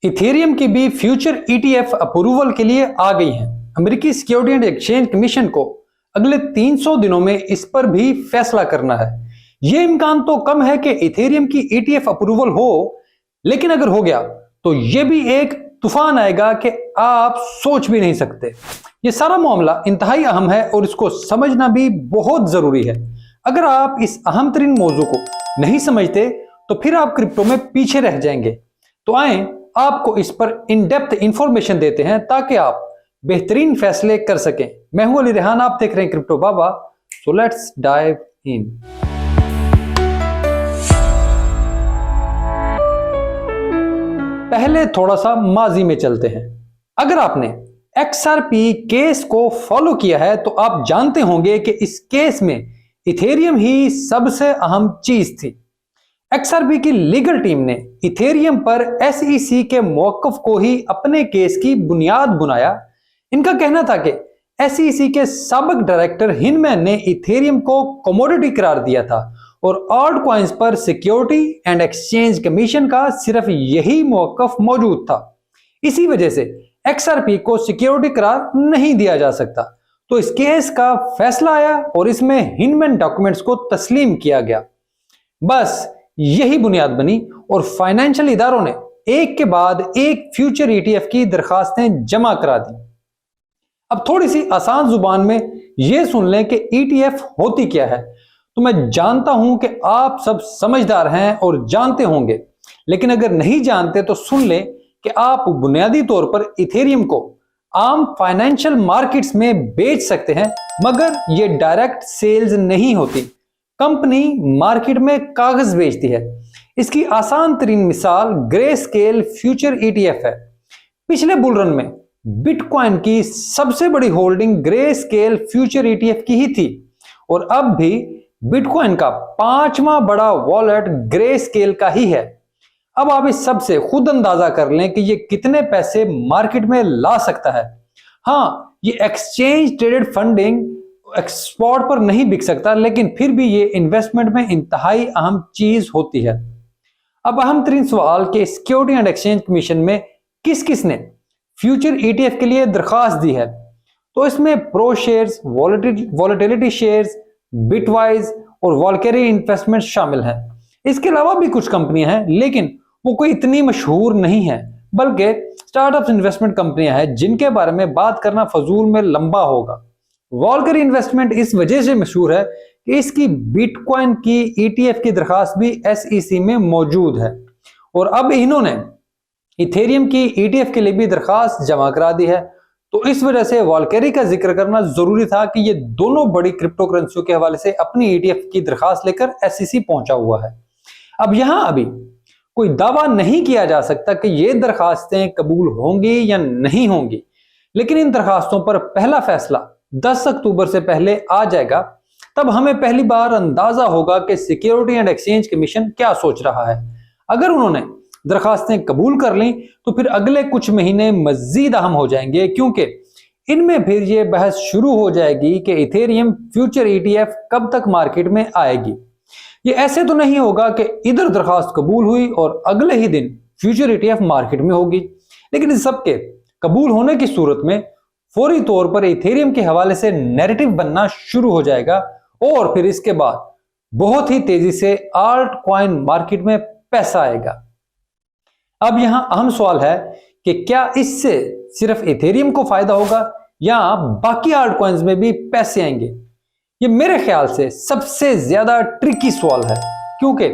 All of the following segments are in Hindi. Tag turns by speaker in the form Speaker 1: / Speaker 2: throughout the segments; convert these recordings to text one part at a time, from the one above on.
Speaker 1: इथेरियम की भी फ्यूचर ईटीएफ अप्रूवल के लिए आ गई हैं। अमेरिकी सिक्योरिटी एंड एक्सचेंज कमीशन को अगले 300 दिनों में इस पर भी फैसला करना है। यह इम्कान तो कम है कि इथेरियम की ईटीएफ अप्रूवल हो, लेकिन अगर हो गया तो यह भी एक तूफान आएगा कि आप सोच भी नहीं सकते। यह सारा मामला इंतहाई अहम है और इसको समझना भी बहुत जरूरी है। अगर आप इस अहम तरीन मौजू को नहीं समझते तो फिर आप क्रिप्टो में पीछे रह जाएंगे। तो आए आपको इस पर इन डेप्थ इंफॉर्मेशन देते हैं ताकि आप बेहतरीन फैसले कर सकें। मैं हूं अली रेहान, आप देख रहे हैं crypto Baba. So let's dive in. पहले थोड़ा सा माजी में चलते हैं। अगर आपने XRP केस को फॉलो किया है तो आप जानते होंगे कि इस केस में इथेरियम ही सबसे अहम चीज थी। XRP की लीगल टीम ने इथेरियम पर SEC के मौक़िफ़ को ही अपने केस की बुनियाद बनाया। इनका कहना था कि SEC के साबिक डायरेक्टर हिनमैन ने इथेरियम को कमोडिटी करार दिया था और ऑल्ट कॉइन्स पर सिक्योरिटी एंड एक्सचेंज कमीशन का सिर्फ यही मौक़िफ़ मौजूद था। इसी वजह से XRP को सिक्योरिटी करार नहीं दिया जा सकता। तो इस केस का फैसला आया और इसमें हिनमैन डॉक्यूमेंट्स को तस्लीम किया गया। बस यही बुनियाद बनी और फाइनेंशियल इदारों ने एक के बाद एक फ्यूचर ETF की दरखास्तें जमा करा दी। अब थोड़ी सी आसान जुबान में यह सुन लें कि ETF होती क्या है। तो मैं जानता हूं कि आप सब समझदार हैं और जानते होंगे, लेकिन अगर नहीं जानते तो सुन लें कि आप बुनियादी तौर पर इथेरियम को आम फाइनेंशियल मार्केट्स में बेच सकते हैं, मगर यह डायरेक्ट सेल्स नहीं होती। कंपनी मार्केट में कागज बेचती है। इसकी आसान तरीन मिसाल ग्रे स्केल फ्यूचर ETF है। पिछले बुल रन में बिटकॉइन की सबसे बड़ी holding grey scale future ETF की ही थी और अब भी बिटकॉइन का 5वां बड़ा वॉलेट ग्रे स्केल का ही है। अब आप इस सब से खुद अंदाजा कर लें कि ये कितने पैसे मार्केट में ला सकता है। हाँ, ये एक्सचेंज ट्रेडेड फंडिंग एक्सपोर्ट पर नहीं बिक सकता, लेकिन फिर भी ये इन्वेस्टमेंट में इंतहाई अहम चीज होती है। अब अहम तरीन सवाल कि सिक्योरिटी एंड एक्सचेंज कमीशन में किस किस ने फ्यूचर ETF के लिए दरखास्त दी है। तो इसमें pro shares, volatility shares, bitwise और वॉलकेरी इन्वेस्टमेंट शामिल हैं। इसके अलावा भी कुछ कंपनियां हैं, लेकिन वो कोई इतनी मशहूर नहीं है, बल्कि स्टार्टअप इन्वेस्टमेंट कंपनियां हैं जिनके बारे में बात करना फजूल में लंबा होगा। वॉलकेरी इन्वेस्टमेंट इस वजह से मशहूर है कि इसकी बिटकॉइन की ETF की दरखास्त भी SEC में मौजूद है और अब इन्होंने इथेरियम की ETF के लिए भी दरखास्त जमा करा दी है। तो इस वजह से वॉलकेरी का जिक्र करना जरूरी था कि ये दोनों बड़ी क्रिप्टो करेंसियों के हवाले से अपनी ETF की दरखास्त लेकर SEC पहुंचा हुआ है। अब यहां अभी कोई दावा नहीं किया जा सकता कि ये दरखास्तें कबूल होंगी या नहीं होंगी, लेकिन इन दरखास्तों पर पहला फैसला 10 अक्टूबर से पहले आ जाएगा। तब हमें पहली बार अंदाजा होगा कि सिक्योरिटी एंड एक्सचेंज कमीशन क्या सोच रहा है। अगर उन्होंने दरखास्तें कबूल कर ली तो फिर अगले कुछ महीने मजीद अहम हो जाएंगे, क्योंकि इनमें फिर यह बहस शुरू हो जाएगी कि इथेरियम फ्यूचर ETF कब तक मार्केट में आएगी। ये ऐसे तो नहीं होगा कि इधर दरखास्त कबूल हुई और अगले ही दिन फ्यूचर ETF मार्केट में होगी, लेकिन इस सबके कबूल होने की सूरत में फौरी तौर पर इथेरियम के हवाले से नैरेटिव बनना शुरू हो जाएगा और फिर इसके बाद बहुत ही तेजी से आल्ट कॉइन मार्केट में पैसा आएगा। अब यहां अहम सवाल है कि क्या इससे सिर्फ इथेरियम को फायदा होगा या बाकी आल्ट कॉइन्स में भी पैसे आएंगे। ये मेरे ख्याल से सबसे ज्यादा ट्रिकी सवाल है, क्योंकि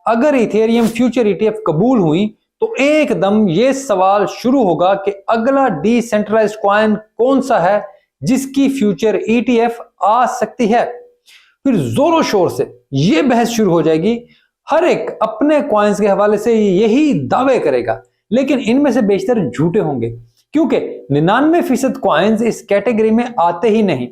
Speaker 1: अगर इथेरियम फ्यूचर ETF कबूल हुई तो एकदम ये सवाल शुरू होगा कि अगला डिसेंट्रलाइज्ड कॉइन कौन सा है जिसकी फ्यूचर ETF आ सकती है। फिर जोरों शोर से ये बहस शुरू हो जाएगी। हर एक अपने कॉइन्स के हवाले से यही दावे करेगा, लेकिन इनमें से बेशतर झूठे होंगे, क्योंकि 99% कॉइन्स इस कैटेगरी में आते ही नहीं।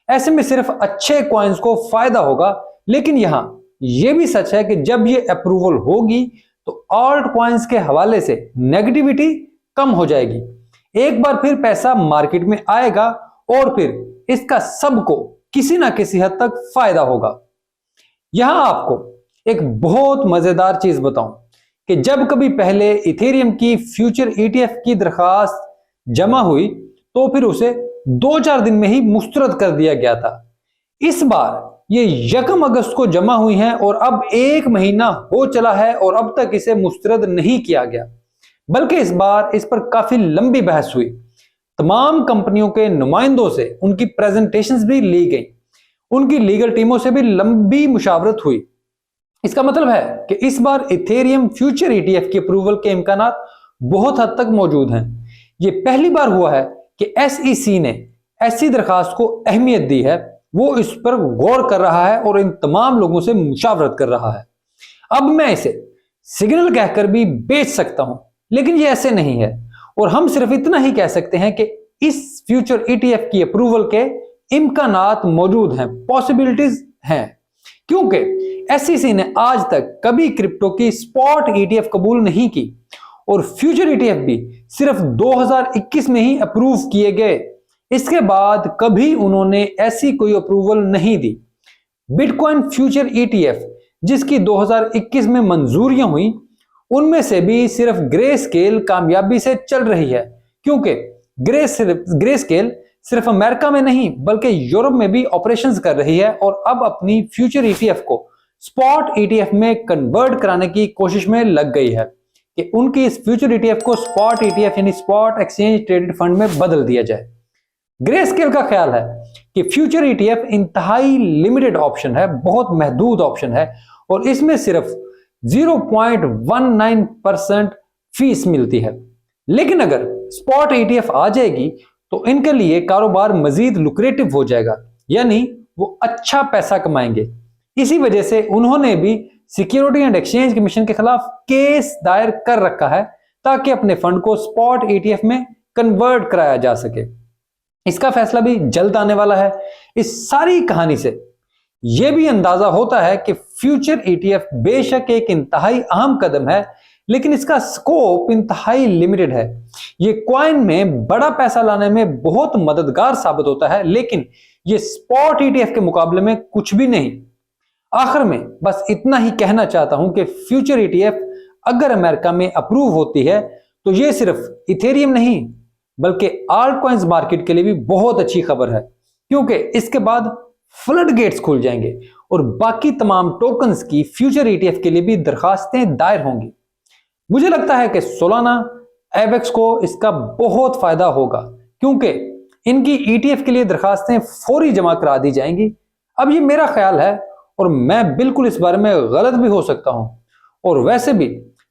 Speaker 1: ऐसे में सिर्फ अच्छे कॉइन्स को फायदा होगा, लेकिन यहां यह भी सच है कि जब ये अप्रूवल होगी तो ऑल्ट कॉइन्स के हवाले से नेगेटिविटी कम हो जाएगी। एक बार फिर पैसा मार्केट में आएगा और फिर इसका सबको किसी ना किसी हद तक फायदा होगा। यहां आपको एक बहुत मजेदार चीज बताऊं, कि जब कभी पहले इथेरियम की फ्यूचर ETF की दरखास्त जमा हुई तो फिर उसे 2-4 दिन में ही मुस्तरद कर दिया गया था। इस बार ये 1 अगस्त को जमा हुई हैं और अब 1 महीना हो चला है और अब तक इसे मुस्तरद नहीं किया गया, बल्कि इस बार इस पर काफी लंबी बहस हुई। तमाम कंपनियों के नुमाइंदों से उनकी प्रेजेंटेशंस भी ली गई, उनकी लीगल टीमों से भी लंबी मुशावरत हुई। इसका मतलब है कि इस बार इथेरियम फ्यूचर ETF की अप्रूवल के इम्कानात बहुत हद तक मौजूद हैं। ये पहली बार हुआ है कि SEC ने ऐसी दरखास्त को अहमियत दी है, वो इस पर गौर कर रहा है और इन तमाम लोगों से मुशावरत कर रहा है। अब मैं इसे सिग्नल कहकर भी बेच सकता हूं, लेकिन ये ऐसे नहीं है और हम सिर्फ इतना ही कह सकते हैं कि इस फ्यूचर ETF की अप्रूवल के इम्कानात मौजूद हैं, पॉसिबिलिटीज हैं, क्योंकि SEC ने आज तक कभी क्रिप्टो की स्पॉट ETF कबूल नहीं की और फ्यूचर ETF भी सिर्फ 2021 में ही अप्रूव किए गए। इसके बाद कभी उन्होंने ऐसी कोई अप्रूवल नहीं दी। बिटकॉइन फ्यूचर ETF जिसकी 2021 में मंजूरियां हुई, उनमें से भी सिर्फ ग्रे स्केल कामयाबी से चल रही है, क्योंकि ग्रे स्केल सिर्फ अमेरिका में नहीं बल्कि यूरोप में भी ऑपरेशंस कर रही है और अब अपनी फ्यूचर ETF को स्पॉट ETF में कन्वर्ट कराने की कोशिश में लग गई है कि उनकी इस फ्यूचर ETF को स्पॉट ETF यानी स्पॉट एक्सचेंज ट्रेडेड फंड में बदल दिया जाए। ग्रे स्केल का ख्याल है कि फ्यूचर ETF इंतहाई लिमिटेड ऑप्शन है, बहुत महदूद ऑप्शन है और इसमें सिर्फ 0.19% फीस मिलती है। लेकिन अगर स्पॉट ETF आ जाएगी तो इनके लिए कारोबार मजीद लुक्रेटिव हो जाएगा, यानी वो अच्छा पैसा कमाएंगे। इसी वजह से उन्होंने भी सिक्योरिटी एंड एक्सचेंज कमीशन के खिलाफ केस दायर कर रखा है ताकि अपने फंड को स्पॉट ETF में कन्वर्ट कराया जा सके। इसका फैसला भी जल्द आने वाला है। इस सारी कहानी से यह भी अंदाजा होता है कि फ्यूचर ETF बेशक एक इंतहाई अहम कदम है, लेकिन इसका स्कोप इंतहाई लिमिटेड है। ये कॉइन में बड़ा पैसा लाने में बहुत मददगार साबित होता है, लेकिन ये स्पॉट ETF के मुकाबले में कुछ भी नहीं। आखिर में बस इतना ही कहना चाहता हूं कि फ्यूचर ETF अगर अमेरिका में अप्रूव होती है तो ये सिर्फ इथेरियम नहीं बल्कि आल्ट कॉइन्स मार्केट के लिए भी बहुत अच्छी खबर है, क्योंकि इसके बाद फ्लड गेट्स खुल जाएंगे और बाकी तमाम टोकन्स की फ्यूचर ETF के लिए भी दरखास्तें दायर होंगी। मुझे लगता है कि सोलाना एवेक्स को इसका बहुत फायदा होगा, क्योंकि इनकी ETF के लिए दरखास्तें फौरी जमा करा दी जाएंगी। अब ये मेरा ख्याल है और मैं बिल्कुल इस बारे में गलत भी हो सकता हूं, और वैसे भी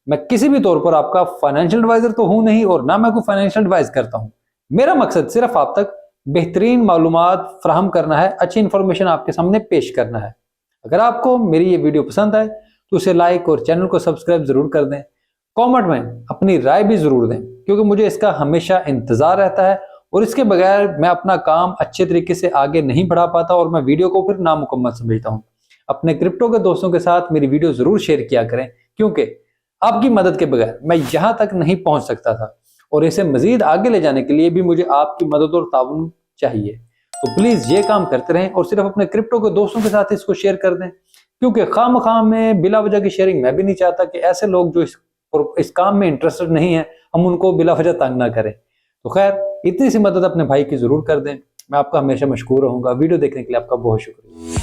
Speaker 1: मैं किसी भी तौर पर आपका फाइनेंशियल एडवाइजर तो हूं नहीं और ना मैं कोई फाइनेंशियल एडवाइस करता हूं। मेरा मकसद सिर्फ आप तक बेहतरीन मालूमात फराहम करना है, अच्छी इंफॉर्मेशन आपके सामने पेश करना है। अगर आपको मेरी ये वीडियो पसंद आए तो उसे लाइक और चैनल को सब्सक्राइब जरूर कर दें। कमेंट में अपनी राय भी जरूर दें, क्योंकि मुझे इसका हमेशा इंतजार रहता है और इसके बगैर मैं अपना काम अच्छे तरीके से आगे नहीं बढ़ा पाता और मैं वीडियो को फिर नामुकम्मल समझता हूं। अपने क्रिप्टो के दोस्तों के साथ मेरी वीडियो जरूर शेयर किया करें, क्योंकि आपकी मदद के बगैर मैं यहां तक नहीं पहुंच सकता था और इसे मजीद आगे ले जाने के लिए भी मुझे आपकी मदद और ताउन चाहिए। तो प्लीज ये काम करते रहें और सिर्फ अपने क्रिप्टो के दोस्तों के साथ इसको शेयर कर दें, क्योंकि खाम में बिला वजह की शेयरिंग मैं भी नहीं चाहता कि ऐसे लोग जो इस काम में इंटरेस्टेड नहीं है हम उनको बिला वजह तंग ना करें। तो खैर, इतनी सी मदद अपने भाई की जरूर कर दें। मैं आपका हमेशा मशकूर रहूंगा। वीडियो देखने के लिए आपका बहुत शुक्रिया।